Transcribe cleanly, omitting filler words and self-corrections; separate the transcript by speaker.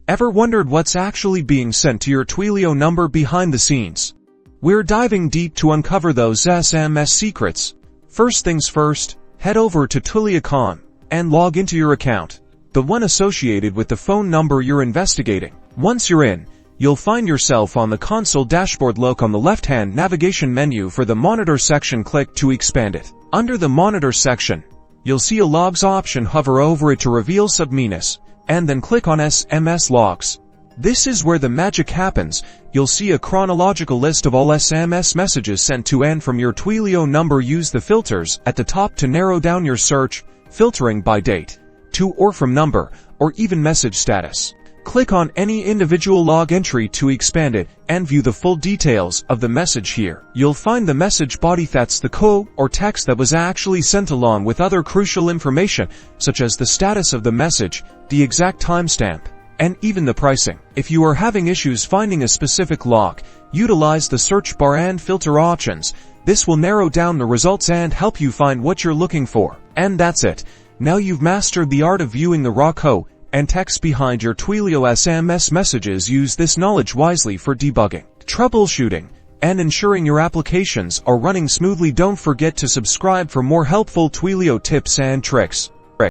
Speaker 1: Ever wondered what's actually being sent to your Twilio number behind the scenes? We're diving deep to uncover those SMS secrets. First things first, head over to Twilio.com and log into your account, the one associated with the phone number you're investigating. Once you're in, you'll find yourself on the console dashboard. Look on the left-hand navigation menu for the Monitor section. Click to expand it. Under the Monitor section, you'll see a Logs option. Hover over it to reveal submenus, and then click on SMS Logs. This is where the magic happens. You'll see a chronological list of all SMS messages sent to and from your Twilio number. Use the filters at the top to narrow down your search, filtering by date, to or from number, or even message status. Click on any individual log entry to expand it and view the full details of the message here. You'll find the message body, that's the code or text that was actually sent, along with other crucial information such as the status of the message, the exact timestamp, and even the pricing. If you are having issues finding a specific log, utilize the search bar and filter options. This will narrow down the results and help you find what you're looking for. And that's it. Now you've mastered the art of viewing the raw code and text behind your Twilio SMS messages. Use this knowledge wisely for debugging, troubleshooting, and ensuring your applications are running smoothly. Don't forget to subscribe for more helpful Twilio tips and tricks.